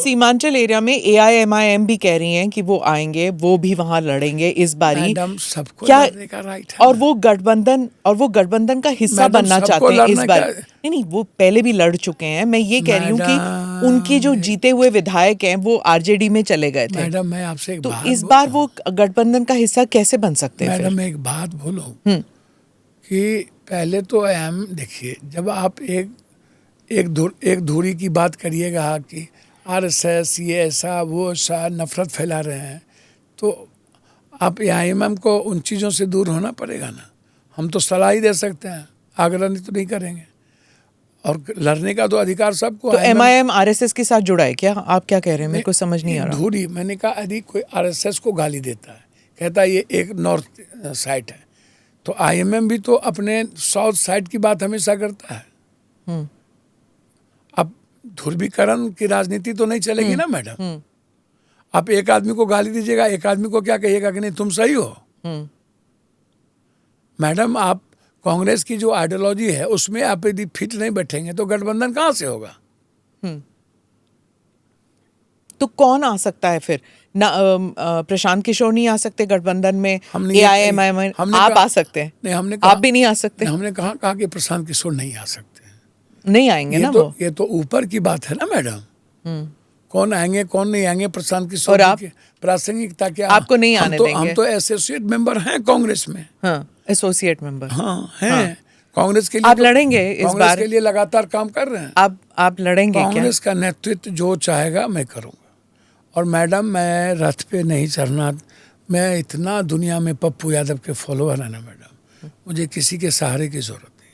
Seemanchal area में AIMIM भी कह रही हैं कि वो आएंगे, वो भी वहां लड़ेंगे इस बारी। मैडम सबको क्या लड़ने का राइट है और वो गठबंधन का हिस्सा मैडम, बनना सबको चाहते हैं इस लड़ने बार। का- नहीं, वो पहले भी लड़ चुके हैं। मैं ये कह रही हूँ कि मैडम, उनके जो जीते हुए विधायक हैं वो RJD में चले गए थे। मैडम मैं आपसे एक तो बात इस बार वो गठबंधन का हिस्सा कैसे बन सकते हैं मैडम फिर? एक बात बोलो कि पहले तो हम देखिए, जब आप एक धुरी की बात करिएगा कि RSS ये ऐसा वो ऐसा नफरत फैला रहे हैं, तो आप AIMM को उन चीज़ों से दूर होना पड़ेगा ना। हम तो सलाह ही दे सकते हैं, आग्रह नहीं तो नहीं करेंगे। और लड़ने का तो अधिकार सबको तो है। MIM RSS के साथ जुड़ा है क्या? आप क्या कह रहे हैं? मेरे को समझ नहीं आ रहा। धुरी, मैंने कहा यदि कोई RSS को गाली देता है, कहता है ये एक नॉर्थ साइड है, तो IMM भी तो अपने साउथ साइड की बात हमेशा करता है। अब ध्रुवीकरण की राजनीति तो नहीं चलेगी ना मैडम। आप एक आदमी को गाली दीजिएगा, एक आदमी को क्या कहिएगा कि नहीं तुम सही हो। मैडम आप कांग्रेस की जो आइडियोलॉजी है उसमें आप यदि फिट नहीं बैठेंगे तो गठबंधन कहाँ से होगा? तो कौन आ सकता है फिर? ना प्रशांत किशोर नहीं आ सकते गठबंधन में? AIMIM आप आ सकते हैं? नहीं, हमने आप भी नहीं आ सकते? हमने कहा कि प्रशांत किशोर नहीं आ सकते, नहीं आएंगे ना वो। ये तो ऊपर की बात है ना मैडम। कौन आएंगे कौन नहीं आएंगे, प्रशांत किशोर और आप प्रासंगिकता क्या? आपको नहीं आने देंगे? हम तो एसोसिएट मेंबर हैं कांग्रेस में। हाँ, एसोसिएट मेंबर हैं कांग्रेस के लिए। आप लड़ेंगे इस बार? कांग्रेस के लिए लगातार काम कर रहे हैं। आप लड़ेंगे क्या? कांग्रेस का नेतृत्व जो चाहेगा मैं करूंगा। और मैडम मैं रथ पे नहीं चढ़ना, मैं इतना दुनिया में पप्पू यादव के फॉलोअर है ना मैडम, मुझे किसी के सहारे की जरूरत नहीं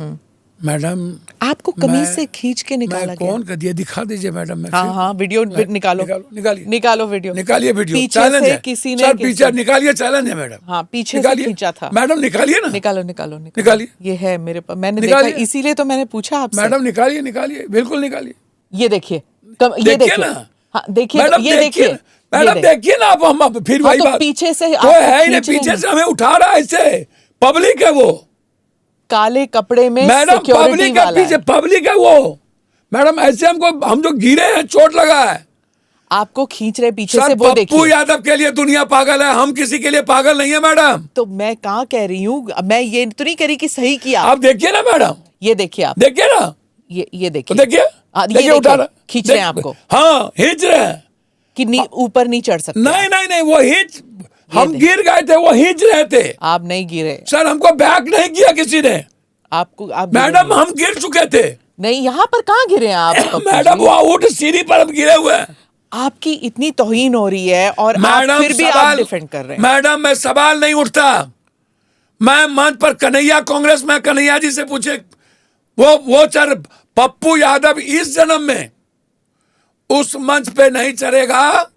है मैडम। आपको कमीज से खींच के निकाला गया? कौन कर दिया? दिखा दीजिए मैडम। हाँ, वीडियो निकालो वीडियो, निकालिए वीडियो। पीछे चैलेंज से है किसी ने सर, पीछे निकालिए, चैलेंज है मैडम। हाँ, पीछे से खींचा था मैडम, निकालिए ना। निकालिए। ये है मेरे पास, मैंने देखा, इसीलिए तो मैंने पूछा आपसे। मैडम निकालिए, बिल्कुल निकालिए। ये देखिए, ये देखिए ना। हाँ देखिए, ये देखिए मैडम, देखिए ना। अब हम फिर वही बात, पीछे से तो है ही नहीं, पीछे से हमें उठा रहा है ऐसे। पब्लिक है वो, काले कपड़े में मैडम, सिक्योरिटी वाला पीछे पब्लिक है वो मैडम। ऐसे हम जो गिरे हैं, चोट लगा है, आपको खींच रहे पीछे से। वो देखिए, पप्पू यादव के लिए दुनिया पागल है, हम किसी के लिए पागल नहीं है मैडम। तो मैं कहाँ कह रही हूँ, मैं ये तो नहीं कह रही कि सही किया। आप देखिए ना मैडम, ये देखिए, आप देखिए ना, ये देखिए, देखिए उठा रहा, खींच रहे हैं आपको। हाँ, खींच रहे हैं कि ऊपर नहीं चढ़ सकते? नहीं, वो हम गिर गए थे, वो खींच रहे थे। आप नहीं गिरे सर, हमको बैक नहीं किया किसी ने। आप मैडम, हम गिर चुके थे। नहीं, यहाँ पर कहाँ गिरे हैं आप? मैडम, वो ऊँट सीढ़ी पर हम गिरे हुए हैं। आपकी इतनी तौहीन हो रही है और आप फिर भी आप डिफेंड कर रहे हैं। मैडम, मैं सवाल नहीं उठता। मैं मंच पर कन्हैया कांग्रेस में कन्हैया जी से पूछे, वो चढ़, पप्पू यादव इस जन्म में उस मंच पे नहीं चढ़ेगा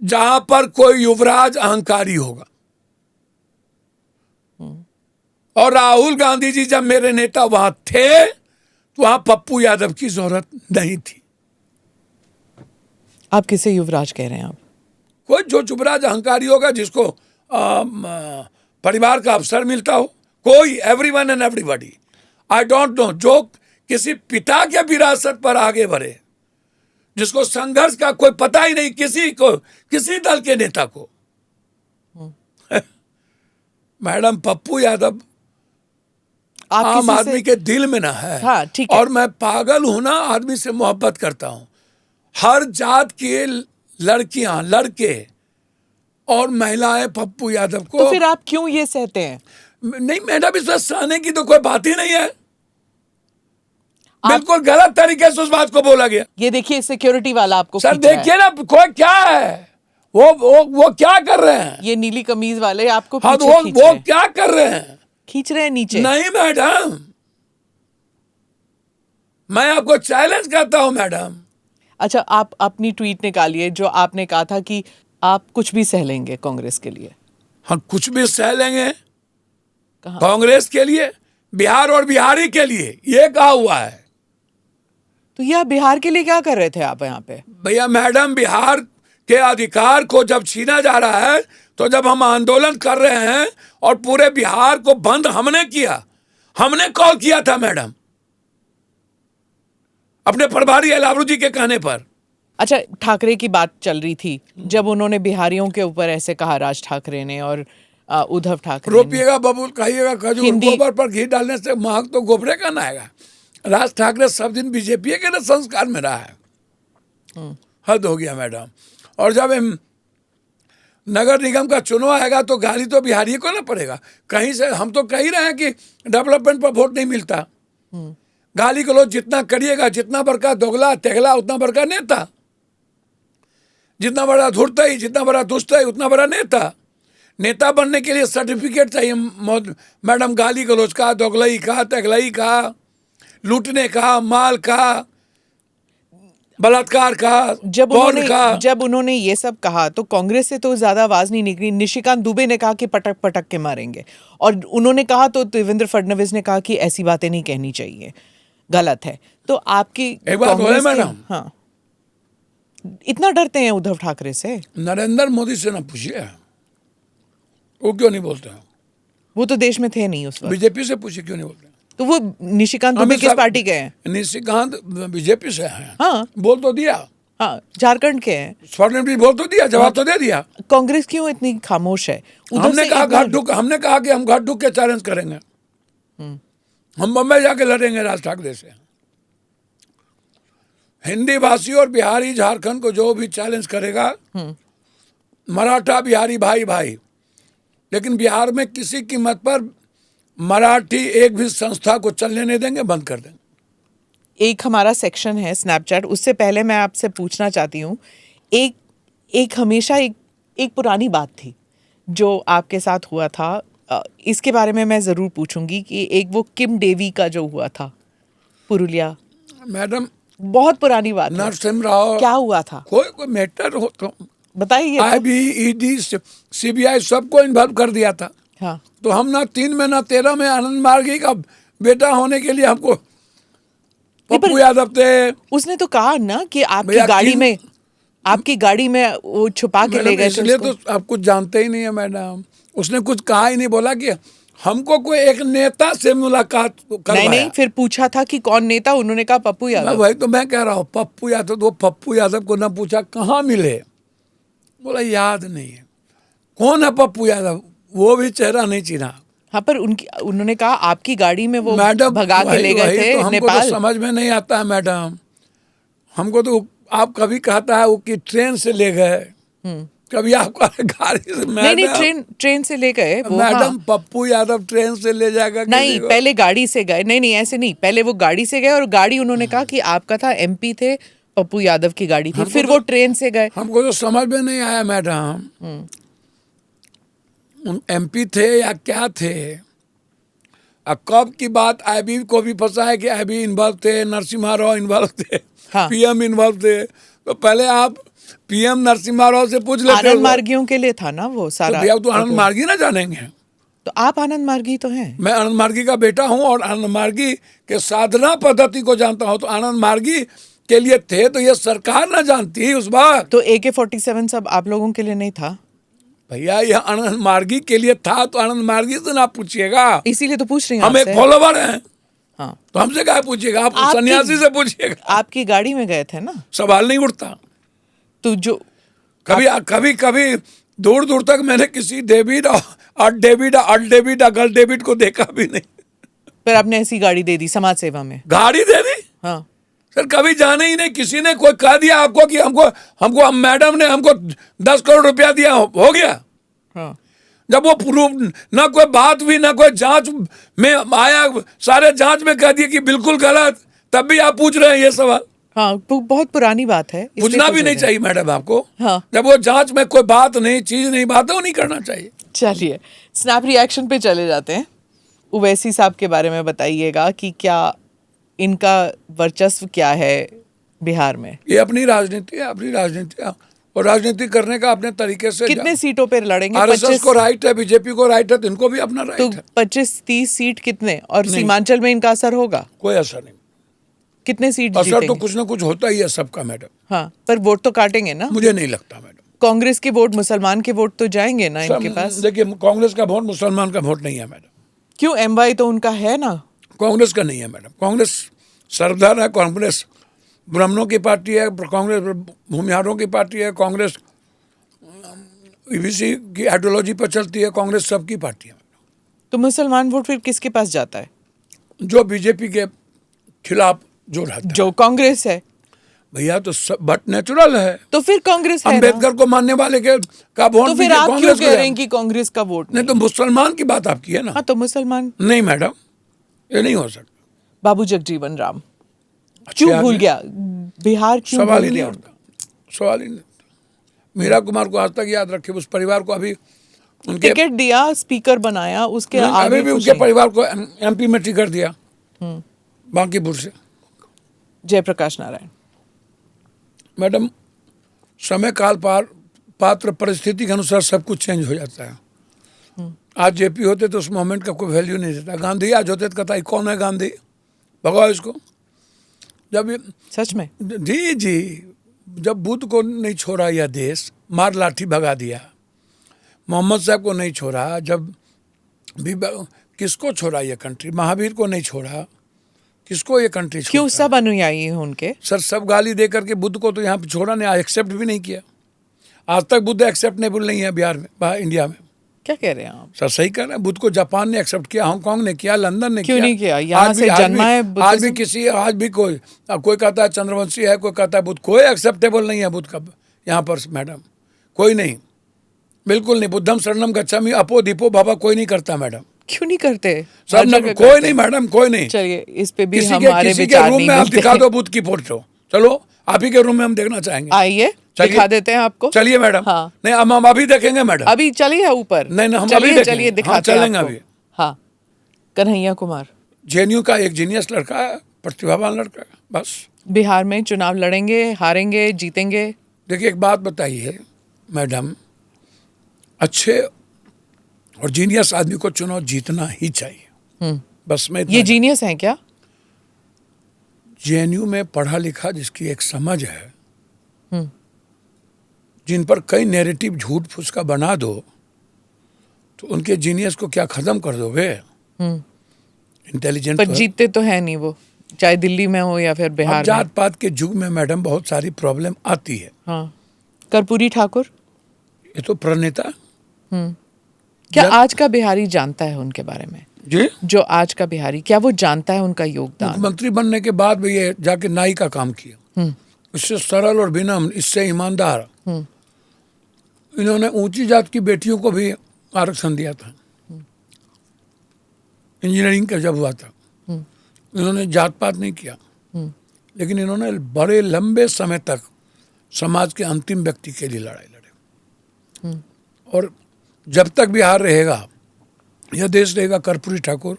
जहां पर कोई युवराज अहंकारी होगा। और राहुल गांधी जी जब मेरे नेता वहां थे तो वहां पप्पू यादव की जरूरत नहीं थी। आप किसे युवराज कह रहे हैं? आप कोई जो युवराज अहंकारी होगा, जिसको परिवार का अवसर मिलता हो, कोई, everyone and everybody, I don't know, जो किसी पिता के विरासत पर आगे बढ़े, जिसको संघर्ष का कोई पता ही नहीं, किसी दल के नेता को। मैडम, पप्पू यादव आम आदमी के दिल में ना है। हाँ, ठीक है। और मैं पागल हूं ना, आदमी से मोहब्बत करता हूं। हर जात के लड़कियां, लड़के और महिलाएं पप्पू यादव को। तो फिर आप क्यों ये सहते हैं? नहीं मैडम, इसमें सहने की तो कोई बात ही नहीं है। बिल्कुल गलत तरीके से उस बात को बोला गया। ये देखिए, सिक्योरिटी वाला आपको सर देखिए ना, कोई क्या है, वो क्या कर रहे हैं? ये नीली कमीज वाले आपको हाँ, पीछे खींच रहे हैं। वो क्या कर रहे हैं? खींच रहे हैं नीचे। नहीं मैडम, मैं आपको चैलेंज करता हूं मैडम। अच्छा, आप अपनी ट्वीट निकालिए जो आपने कहा था कि आप कुछ भी सह लेंगे कांग्रेस के लिए। हम कुछ भी सह लेंगे कांग्रेस के लिए, बिहार और बिहारी के लिए, ये कहा हुआ है। तो यह बिहार के लिए क्या कर रहे थे आप यहाँ पे? भैया मैडम, बिहार के अधिकार को जब छीना जा रहा है, तो जब हम आंदोलन कर रहे हैं और पूरे बिहार को बंद हमने किया, हमने कॉल किया था मैडम, अपने प्रभारी एलावरू जी के कहने पर। अच्छा, ठाकरे की बात चल रही थी जब उन्होंने बिहारियों के ऊपर ऐसे कहा, राज ठाकरे ने और उद्धव ठाकरे ने। रोपिएगा बबूल, खाइएगा खजूर, गोबर पर घी डालने से महक तो गोबरे का ना आएगा। राज ठाकरे सब दिन बीजेपी के ना संस्कार में रहा है। हद हो गया मैडम। और जब नगर निगम का चुनाव आएगा तो गाली तो बिहारी को ना पड़ेगा। कहीं से हम तो कह ही रहे हैं कि डेवलपमेंट पर वोट नहीं मिलता। गाली गलौज जितना करिएगा, जितना बड़का दोगला तेगला उतना बड़का नेता, जितना बड़ा धुरतई, जितना बड़ा दुष्टई उतना बड़ा नेता। नेता बनने के लिए सर्टिफिकेट चाहिए मैडम। गाली गलौज का, दोगलई का, तेगलई का, लूटने का, माल का, बलात्कार का, जब उन्होंने ये सब कहा तो कांग्रेस से तो ज्यादा आवाज नहीं निकली। निशिकांत दुबे ने कहा कि पटक पटक के मारेंगे, और उन्होंने कहा तो देवेंद्र फडणवीस ने कहा कि ऐसी बातें नहीं कहनी चाहिए, गलत है। तो आपकी एक बात बोले मैडम, हाँ, इतना डरते हैं उद्धव ठाकरे से? नरेंद्र मोदी से ना पूछिए, वो क्यों नहीं बोलते हैं? वो तो देश में थे नहीं उस वक्त। बीजेपी से पूछिए क्यों नहीं बोलते हैं? तो वो निशिकांत दुबे किस पार्टी के हैं? निशिकांत बीजेपी से हैं। हाँ, बोल तो दिया। हाँ, झारखंड के हैं। स्वर्ण भी बोल तो दिया, जवाब तो दे दिया। कांग्रेस क्यों इतनी खामोश है? हमने कहा हमने कहा कि हम घाट ढूक के चैलेंज करेंगे। हम बम्बई जाके लड़ेंगे राज ठाकरे से। हिंदी भाषी और बिहारी झारखंड को जो भी चैलेंज करेगा, मराठा बिहारी भाई भाई, लेकिन बिहार में किसी कीमत पर मराठी एक भी संस्था को चलने नहीं देंगे, बंद कर देंगे। एक हमारा सेक्शन है स्नैपचैट, उससे पहले मैं आपसे पूछना चाहती हूँ, एक हमेशा एक पुरानी बात थी जो आपके साथ हुआ था, इसके बारे में मैं जरूर पूछूंगी कि एक वो किम डेवी का जो हुआ था पुरुलिया। मैडम बहुत पुरानी बात है। नरसिम्हा राव, क्या हुआ था? कोई मैटर हो तो बताइए। IB, ED, CBI सबको इन्वॉल्व कर दिया था। हाँ, तो हम ना 3 में ना 13 में आनंद मार्गी का बेटा होने के लिए हमको पप्पू यादव थे। उसने तो कहा ना कि आपकी गाड़ी में वो छुपा के ले गए थे। इसलिए तो आप कुछ जानते ही नहीं है मैडम। उसने कुछ कहा ही नहीं, बोला कि हमको कोई एक नेता से मुलाकात करवाया। नहीं, फिर पूछा था कि कौन नेता, उन्होंने कहा पप्पू यादव। वही तो मैं कह रहा हूँ, पप्पू यादव। तो पप्पू यादव को ना पूछा कहाँ मिले, बोला याद नहीं है। कौन है पप्पू यादव? वो भी चेहरा नहीं चिन्हा। हाँ, पर उन्होंने कहा आपकी गाड़ी में वो मैडम भगा के ले गए थे तो हमको नेपाल। तो समझ में नहीं आता है मैडम। हमको तो आप कभी कहता है वो कि ट्रेन से ले गए, कभी आपको गाड़ी से। नहीं, ट्रेन से ले गए वो। मैडम हाँ। पप्पू यादव ट्रेन से ले जाएगा? नहीं, पहले गाड़ी से गए। नहीं, ऐसे नहीं, पहले वो गाड़ी से गए, और गाड़ी उन्होंने कहा कि आपका था, MP थे, पप्पू यादव की गाड़ी थी, फिर वो ट्रेन से गए। हमको तो समझ में नहीं आया मैडम, MP थे या क्या थे। अब कब की बात, IB को भी पता है कि IB इन्वॉल्व थे, नरसिम्हा राव इन्वॉल्व थे, हाँ। PM इन्वॉल्व थे। तो पहले आप PM नरसिम्हा राव से पूछ लेते। आनंद मार्गियों के लिए था ना वो सारा। तो भैया तो आनंद मार्गी ना जानेंगे? तो आप आनंद मार्गी तो हैं। मैं आनंद मार्गी का बेटा हूँ और आनंद मार्गी के साधना पद्धति को जानता हूँ। तो आनंद मार्गी के लिए थे तो ये सरकार ना जानती उस बार? तो AK-47 सब आप लोगों के लिए नहीं था भैया? ये आनंद मार्गी के लिए था, तो आनंद मार्गी से ना पूछिएगा। इसीलिए तो पूछ रही हूँ हम एक फॉलोवर हैं। हाँ, तो हमसे क्या पूछिएगा? आप सन्यासी से पूछिएगा। आपकी गाड़ी में गए थे ना, सवाल नहीं उठता। तो जो कभी दूर दूर तक मैंने किसी डेविड और गर्ल डेविड को देखा भी नहीं। पर आपने ऐसी गाड़ी दे दी समाज सेवा में? गाड़ी दे दी? हाँ सर, कभी जाने ही नहीं। किसी ने कोई कह दिया आपको कि हमको मैडम ने हमको 10 करोड़ रुपया दिया, हो गया। हाँ, जब वो प्रूफ ना कोई बात भी, ना कोई जांच में आया, सारे जांच में कह दिया कि बिल्कुल गलत, तब भी आप पूछ रहे हैं ये सवाल। हाँ, बहुत पुरानी बात है, पूछना भी नहीं चाहिए मैडम आपको। हाँ। जब वो जांच में कोई बात नहीं, चीज नहीं, बात वो नहीं करना चाहिए। चलिए स्नैप रिएक्शन पे चले जाते हैं। उवैसी साहब के बारे में बताइएगा कि क्या इनका वर्चस्व क्या है बिहार में? ये अपनी राजनीति है, और राजनीति करने का अपने तरीके से। कितने सीटों पर लड़ेंगे? RSS को राइट है, बीजेपी को राइट है, तो इनको भी अपना राइट तो है। 25-30 सीट कितने? और सीमांचल में इनका असर होगा? कोई असर नहीं। कितने सीट असर जीतेंगे? तो कुछ ना कुछ होता ही है सबका मैडम। हाँ, पर वोट तो काटेंगे ना? मुझे नहीं लगता मैडम। कांग्रेस के वोट, मुसलमान के वोट तो जाएंगे ना इनके पास? देखिए, कांग्रेस का वोट मुसलमान का वोट नहीं है मैडम। क्यों? MY तो उनका है ना। कांग्रेस का नहीं है मैडम। कांग्रेस सरदार है, कांग्रेस ब्राह्मणों की पार्टी है, कांग्रेस भूमिहारों की पार्टी है, कांग्रेस ईबीसी की आइडियोलॉजी पर चलती है, कांग्रेस सबकी पार्टी है। तो मुसलमान वोट फिर किसके पास जाता है? जो बीजेपी के खिलाफ जो रहता है। जो कांग्रेस है। भैया तो सब बट नेचुरल है। तो फिर कांग्रेस है ना? अंबेडकर को मानने वाले के का वोट तो भी फिर आप क्यों कांग्रेस को कह रहे जाए। हैं कि कांग्रेस का वोट नहीं तो मुसलमान की बात आपकी है ना। हाँ, तो मुसलमान। नहीं मैडम, ये नहीं हो सकता। बाबू जगजीवन राम अच्छे क्यों भूल आदमी। गया? बिहार क्यों सवाल भूल ही नहीं गया? उठता, सवाल ही नहीं उठता। मीरा कुमार को आज तक याद रखे, उस परिवार को अभी उनके टिकट दिया, स्पीकर बनाया, उसके अभी आगे भी कुछ उनके नहीं। परिवार को एमपी में टिकट दिया बांकीपुर से। जयप्रकाश नारायण। मैडम, समय काल पात्र परिस्थिति के अनुसार सब कुछ चेंज हो जाता है। आज जेपी होते तो उस मोमेंट का कोई वैल्यू नहीं देता। गांधी आज होते तो कहता कौन है गांधी, भगाओ इसको। जब सच में जी जब बुद्ध को नहीं छोड़ा यह देश, मार लाठी भगा दिया। मोहम्मद साहब को नहीं छोड़ा, जब भी किसको छोड़ा यह कंट्री? महावीर को नहीं छोड़ा, किसको ये कंट्री छोड़ा? क्यों? सब अनुयायी हैं उनके। सर सब गाली दे करके बुद्ध को तो यहाँ पे छोड़ा नहीं, एक्सेप्ट भी नहीं किया। आज तक बुद्ध एक्सेप्टेबल नहीं है बिहार में, बाहर इंडिया में। क्या कह रहे हैं आप? सर सही कह रहे हैं। बुद्ध को जापान ने एक्सेप्ट किया, हांगकांग ने किया, लंदन ने क्यों किया। नहीं किया? यहाँ से जन्मा है आज भी आज भी कोई कहता है चंद्रवंशी है, कोई कहता है बुद्ध। कोई एक्सेप्टेबल नहीं है बुद्ध का यहाँ पर मैडम, कोई नहीं, बिल्कुल नहीं। बुद्धम शरणम गच्छामि अपो दीपो बाबा कोई नहीं करता मैडम। क्यों नहीं करते? सब कोई नहीं मैडम, कोई नहीं। चलिए इस पे भी किसी हमारे के विचार रूम नहीं में आप मिलते। दिखा दो बुद्ध की फोटो, चलो आप ही के रूम में हम देखना चाहेंगे। आइए दिखा देते हैं आपको। चलिए मैडम। हाँ। नहीं हम अभी देखेंगे मैडम। अभी चलिए ऊपर। नहीं हम अभी चलिए देखेंगे। चलिए दिखाते हैं चलेंगे आपको। अभी। हाँ, कन्हैया कुमार जेएनयू का एक जीनियस लड़का है, प्रतिभावान लड़का है, बस। बिहार में चुनाव लड़ेंगे, हारेंगे, जीतेंगे। देखिए एक बात बताइए मैडम, अच्छे और जीनियस आदमी को चुनाव जीतना ही चाहिए, बस। मैं ये जीनियस है क्या? जेएनयू में पढ़ा लिखा जिसकी एक समझ है, जिन पर कई नैरेटिव झूठ फूस का बना दो तो उनके जीनियस को क्या खत्म कर दोगे? इंटेलिजेंट पर जीतते तो है नहीं वो, चाहे दिल्ली में हो या फिर बिहार में। जात पात के युग में मैडम बहुत सारी प्रॉब्लम आती है। हाँ, कर्पूरी ठाकुर ये तो प्रणेता। क्या आज का बिहारी जानता है उनके बारे में? जी, जो आज का बिहारी, क्या वो जानता है उनका योगदान? मुख्यमंत्री बनने के बाद भी ये जाके नाई का काम किया। इससे सरल और विनम्र, इससे ईमानदार। इन्होंने ऊंची जात की बेटियों को भी आरक्षण दिया था। इंजीनियरिंग का जब हुआ था, इन्होंने जात पात नहीं किया, लेकिन इन्होंने बड़े लंबे समय तक समाज के अंतिम व्यक्ति के लिए लड़ाई लड़े। और जब तक बिहार रहेगा, यह देश रहेगा, कर्पूरी ठाकुर,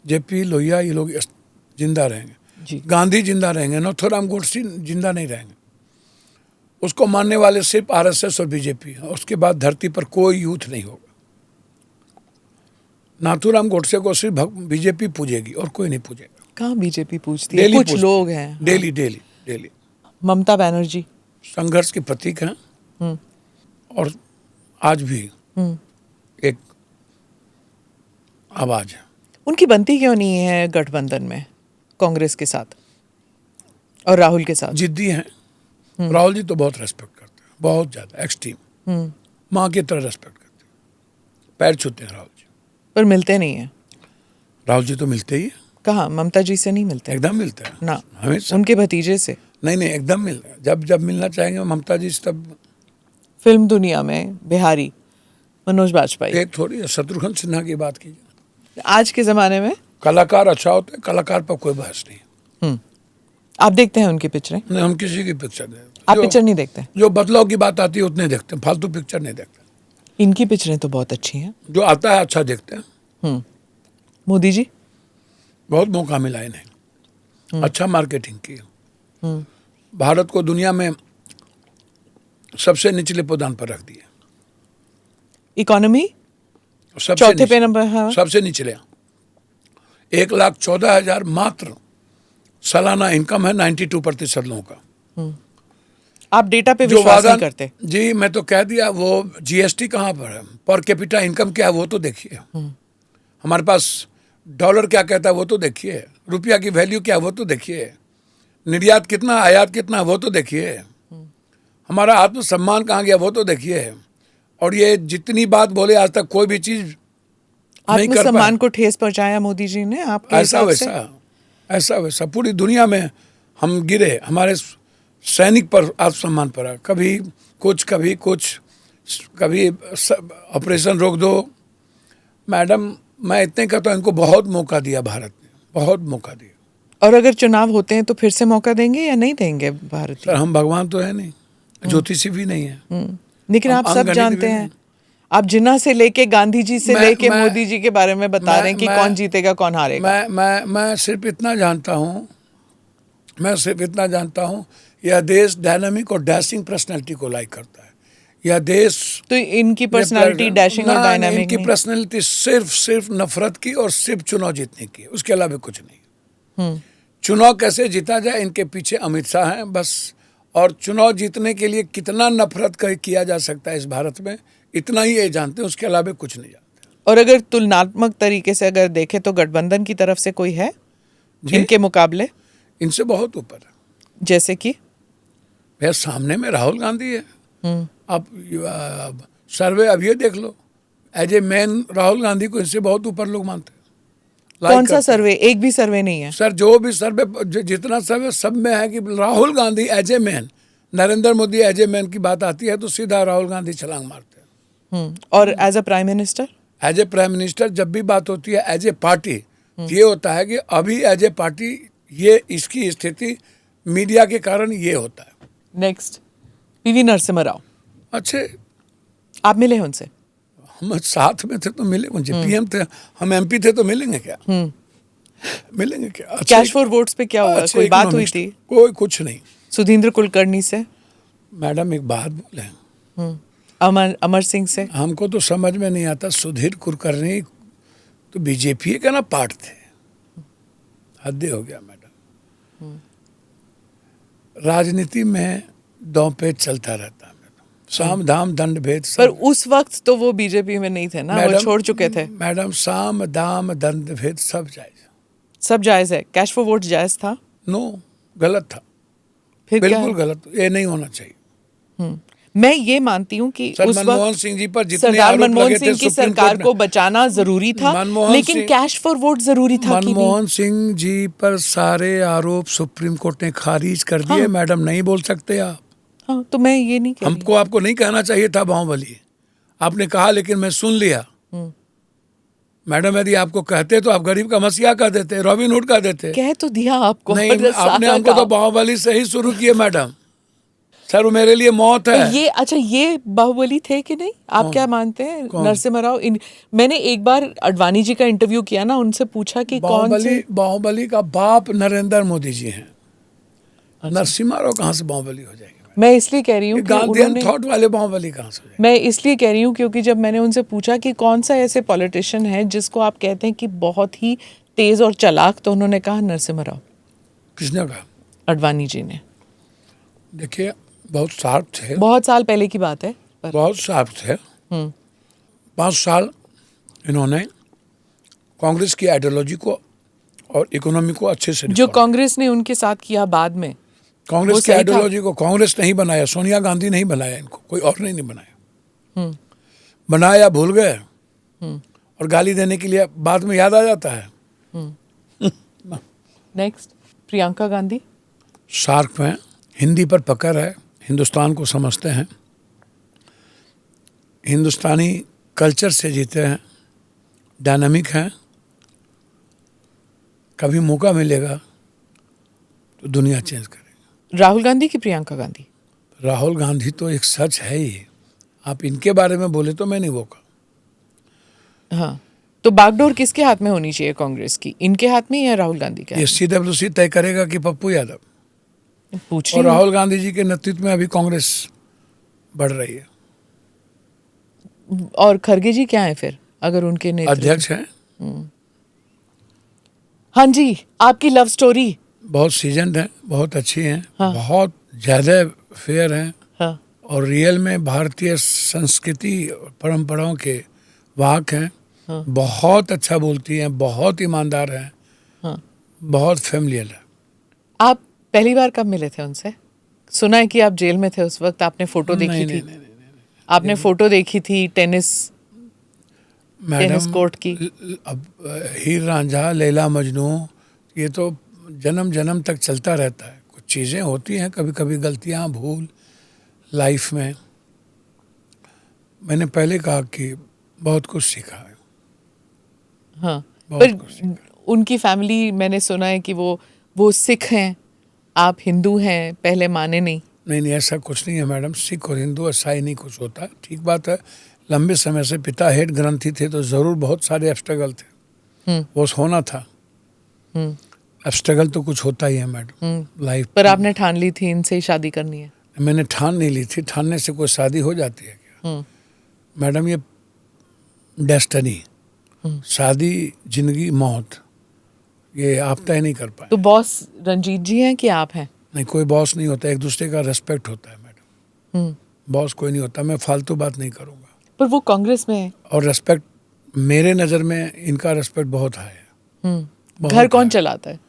जेपी लोहिया, ये लोग जिंदा रहेंगे, गांधी जिंदा रहेंगे, नाथूराम गोडसे जिंदा नहीं रहेंगे। उसको मानने वाले सिर्फ आरएसएस और बीजेपी है। उसके बाद धरती पर कोई यूथ नहीं होगा। नाथूराम गोडसे को सिर्फ बीजेपी पूजेगी और कोई नहीं पूजेगा। कहाँ बीजेपी पूछती है? कुछ लोग हैं। डेली। ममता बनर्जी संघर्ष की प्रतीक हैं और आज भी एक आवाज है। उनकी बनती क्यों नहीं है गठबंधन में कांग्रेस के साथ और राहुल के साथ? जिद्दी हैं। राहुल जी तो बहुत रेस्पेक्ट करते हैं, बहुत ज्यादा, एक्सट्रीम, माँ की तरह रेस्पेक्ट करते हैं, पैर छूते हैं राहुल जी। पर मिलते नहीं है। राहुल जी तो मिलते ही है। कहाँ? ममता जी से नहीं मिलते? एकदम मिलते हैं ना, हमेशा। उनके भतीजे से नहीं एकदम मिलते हैं। जब मिलना चाहेंगे ममता जी से तब। फिल्म दुनिया में बिहारी मनोज बाजपेयी, एक थोड़ी शत्रुघ्न सिन्हा की बात कीजिए। आज के जमाने में कलाकार अच्छा होता है, कलाकार पर कोई बहस नहीं। आप देखते हैं उनकी पिक्चरें? नहीं, हम किसी की पिक्चर नहीं। आप पिक्चर नहीं देखते? जो बदलाव की बात आती है उतने देखते हैं, फालतू पिक्चर नहीं देखते। इनकी पिक्चरें तो बहुत अच्छी हैं। जो आता है अच्छा देखते हैं। मोदी जी बहुत मौका मिला इन्हें, अच्छा मार्केटिंग की। भारत को दुनिया में सबसे निचले पदान पर रख दिया। इकोनॉमी चौथे पे नंबर। हाँ, सबसे निचले। 1,14,000 मात्र सालाना इनकम है 92% लोगों का। आप डेटा पे विश्वास नहीं करते? जी, मैं तो कह दिया। वो जीएसटी कहाँ पर है, पर कैपिटा इनकम क्या है वो तो देखिए। हमारे पास डॉलर क्या कहता है वो तो देखिए, रुपया की वैल्यू क्या है वो तो देखिए। निर्यात कितना, आयात कितना, वो तो देखिए। हमारा आत्मसम्मान कहाँ गया, वो तो देखिए। और ये जितनी बात बोले आज तक कोई भी चीज नहीं कर आत्मसम्मान पाए। को ठेस पहुंचाया मोदी जी ने आपके ऐसा हिसाब से? वैसा पूरी दुनिया में हम गिरे, हमारे सैनिक पर आत्मसम्मान पड़ा, कभी कुछ कभी ऑपरेशन रोक दो। मैडम मैं इतने कहता हूँ, इनको बहुत मौका दिया भारत ने, बहुत मौका दिया। और अगर चुनाव होते हैं तो फिर से मौका देंगे या नहीं देंगे भारत? सर हम भगवान तो है नहीं, ज्योतिषी भी नहीं है। लेकिन हम आप सब अंगणित जानते भी हैं, नहीं। आप जिन्ना से लेके गांधी जी से लेके मोदी जी के बारे में बता रहे हैं कि कौन जीतेगा कौन हारेगा। मैं सिर्फ इतना जानता हूँ, यह देश डायनामिक और डैशिंग पर्सनैलिटी को लाइक करता है। यह देश तो इनकी पर्सनालिटी डैशिंग और डायनामिक इनकी नहीं? पर्सनैलिटी सिर्फ नफरत की और सिर्फ चुनाव जीतने की, उसके अलावा कुछ नहीं। चुनाव कैसे जीता जाए, इनके पीछे अमित शाह हैं बस। और चुनाव जीतने के लिए कितना नफरत किया जा सकता है इस भारत में, इतना ही ये जानते हैं, उसके अलावा कुछ नहीं जानते। और अगर तुलनात्मक तरीके से अगर देखें तो गठबंधन की तरफ से कोई है इनके मुकाबले? इनसे बहुत ऊपर है। जैसे कि भैया सामने में राहुल गांधी है। आप सर्वे अब ये देख लो, as a man Rahul Gandhi को इनसे बहुत ऊपर लोग मानते हैं। कौन सा सर्वे? एक भी सर्वे नहीं है सर, जो भी सर्वे, जितना सर्वे सब में है कि Rahul Gandhi as a man, Narendra Modi as a man की बात आती है तो सीधा राहुल गांधी छलांग मारते हैं। और as a prime minister? As a prime minister जब भी बात होती है एज ए पार्टी, ये होता है कि अभी एज ए पार्टी ये इसकी स्थिति मीडिया के कारण ये होता है। Next PV Narasimha Rao. अच्छे, आप मिले हैं उनसे? हम साथ में थे तो मिले, उनसे पीएम थे, हम एमपी थे तो मिलेंगे क्या? मिलेंगे क्या? कैश फॉर वोट्स पे क्या हुआ? कोई बात हुई थी? कोई कुछ नहीं। सुधींद्र कुलकर्णी से? मैडम एक बात बोले, अमर सिंह से? हमको तो समझ में नहीं आता, सुधीर कुलकर्णी तो बीजेपी का ना पार्ट थे। हद हो गया मैडम। राजनीति में दौपेच चलता रहता है मैडम, साम दाम दंड भेद सब। पर उस वक्त तो वो बीजेपी में नहीं थे ना, वो छोड़ चुके थे। मैडम साम दाम दंड भेद सब जायज, सब जायज है। कैश फॉर वोट जायज था? नो, गलत था, फिर बिल्कुल गलत, ये नहीं होना चाहिए। मैं ये मानती हूँ कि सर उस मनमोहन वक्त सिंह जी पर जितने सरदार आरोप मनमोहन लगे थे सिंह की सुप्रीम सरकार कोर्ट को ने, बचाना जरूरी था, लेकिन कैश फॉर वोट जरूरी था कि नहीं? मनमोहन सिंह जी पर सारे आरोप सुप्रीम कोर्ट ने खारिज कर दिए। मैडम नहीं बोल सकते आप। हाँ, तो मैं ये नहीं कह रही। हमको आपको नहीं कहना चाहिए था बाहुबली, आपने कहा लेकिन मैं सुन लिया। मैडम यदि आपको कहते तो आप गरीब का मसीहा कह देते, रॉबिन हुड कह देते। कह तो दिया आपको। नहीं, आपने हमको तो बाहुबली से ही शुरू किए मैडम। सर वो मेरे लिए मौत है। ये अच्छा, ये बाहुबली थे कि नहीं? आप क्या मानते हैं? नरसिम्हा राव मैंने एक बार अडवाणी जी का इंटरव्यू किया ना, उनसे पूछा कि कौन से बाहुबली का बाप नरेंद्र मोदी जी हैं। नरसिम्हा राव कहाँ से बाहुबली हो जाएंगे? मैं इसलिए कह रही हूँ कि गांधीयन थॉट वाले बाहुबली कहाँ से हो जाएंगे? मैं इसलिए कह रही हूँ क्योंकि जब मैंने उनसे पूछा कि कौन सा ऐसे पॉलिटिशियन है जिसको आप कहते हैं कि बहुत ही तेज और चालाक, तो उन्होंने कहा नरसिम्हा राव। किसने कहा? अडवाणी जी ने। देखिए बहुत शार्प थे, बहुत साल पहले की बात है पर। बहुत शार्प थे। 5 साल इन्होंने कांग्रेस की आइडियोलॉजी को और इकोनॉमी को अच्छे से जो कांग्रेस ने उनके साथ किया बाद में, कांग्रेस की आइडियोलॉजी को कांग्रेस नहीं बनाया, सोनिया गांधी नहीं बनाया, इनको कोई और नहीं बनाया। बनाया, भूल गए और गाली देने के लिए बाद में याद आ जाता है। नेक्स्ट प्रियंका गांधी। शार्प हैं, हिंदी पर पकड़ है, हिंदुस्तान को समझते हैं, हिंदुस्तानी कल्चर से जीते हैं, डायनामिक हैं। कभी मौका मिलेगा तो दुनिया चेंज करेगी। राहुल गांधी की प्रियंका गांधी? राहुल गांधी तो एक सच है ही, आप इनके बारे में बोले तो मैं नहीं बोका। हाँ, तो बागडोर किसके हाथ में होनी चाहिए कांग्रेस की, इनके हाथ में या राहुल गांधी के? ये CWC तय करेगा कि पप्पू यादव? पूछ और राहुल गांधी जी के नेतृत्व में अभी कांग्रेस बढ़ रही है। और खड़गे जी क्या है फिर अगर उनके अध्यक्ष हैं? हाँ जी, आपकी लव स्टोरी बहुत सीजनड है, बहुत अच्छी हैं। हाँ। बहुत ज़्यादा फेयर हैं। हाँ। और रियल में भारतीय संस्कृति परंपराओं के वाहक हैं। हाँ। बहुत अच्छा बोलती हैं, बहुत ईमानदार हैं। हाँ। बहुत फैमिलियल है। आप पहली बार कब मिले थे उनसे? सुना है कि आप जेल में थे उस वक्त, आपने फोटो देखी नहीं, थी। नहीं, नहीं, आपने फोटो देखी थी टेनिस मैडम कोर्ट की। अब हीर रांझा, लैला मजनू, ये तो जन्म जन्म तक चलता रहता है। कुछ चीज़ें होती हैं, कभी कभी गलतियां, भूल लाइफ में। मैंने पहले कहा कि बहुत कुछ सीखा है। हाँ, बहुत पर कुछ उनकी फैमिली, मैंने सुना है कि वो सिख हैं, आप हिंदू हैं, पहले माने नहीं। नहीं, ऐसा कुछ नहीं है मैडम। सिख और हिंदू ऐसा ही नहीं कुछ होता। ठीक बात है, लंबे समय से पिता हेड ग्रंथी थे तो ज़रूर बहुत सारे एब्स्ट्रगल थे, वो होना था। एब्स्ट्रगल तो कुछ होता ही है मैडम लाइफ। पर आपने ठान ली थी इनसे ही शादी करनी है? मैंने ठान नहीं ली थी। ठानने से कोई शादी हो जाती है क्या मैडम? ये डेस्टिनी, शादी, जिंदगी, मौत, ये आप तय नहीं कर पाए। तो बॉस रंजीत जी हैं कि आप हैं? नहीं, कोई बॉस नहीं होता, एक दूसरे का रेस्पेक्ट होता है मैडम। बॉस कोई नहीं होता। मैं फालतू बात नहीं करूँगा। पर वो कांग्रेस में है। और रेस्पेक्ट, मेरे नज़र में इनका रेस्पेक्ट बहुत हाई है। घर कौन चलाता है?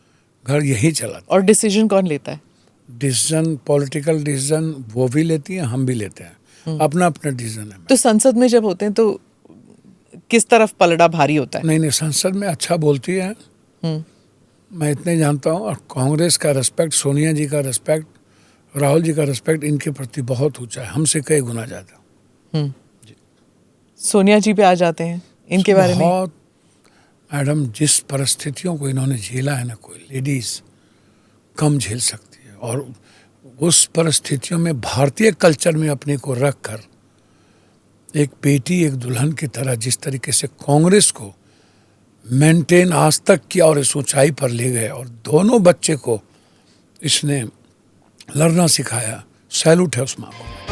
घर यही चलाता और डिसीजन कौन लेता है? है। डिसीजन, पॉलिटिकल डिसीजन वो भी लेती हैं, हम भी लेते हैं। अपना अपना डिसीजन है। तो संसद में जब होते हैं तो किस तरफ पलड़ा भारी होता है? नहीं, संसद में अच्छा बोलती है, मैं इतने जानता हूँ। और कांग्रेस का रेस्पेक्ट, सोनिया जी का रेस्पेक्ट, राहुल जी का रेस्पेक्ट इनके प्रति बहुत ऊंचा है, हमसे कई गुना ज़्यादा। सोनिया जी पे आ जाते हैं इनके बारे में। बहुत मैडम, जिस परिस्थितियों को इन्होंने झेला है ना, कोई लेडीज कम झेल सकती है। और उस परिस्थितियों में भारतीय कल्चर में अपने को रख कर एक बेटी, एक दुल्हन की तरह जिस तरीके से कांग्रेस को मेंटेन आज तक किया और इस ऊंचाई पर ले गए, और दोनों बच्चे को इसने लड़ना सिखाया, सैल्यूट है उस माँ को।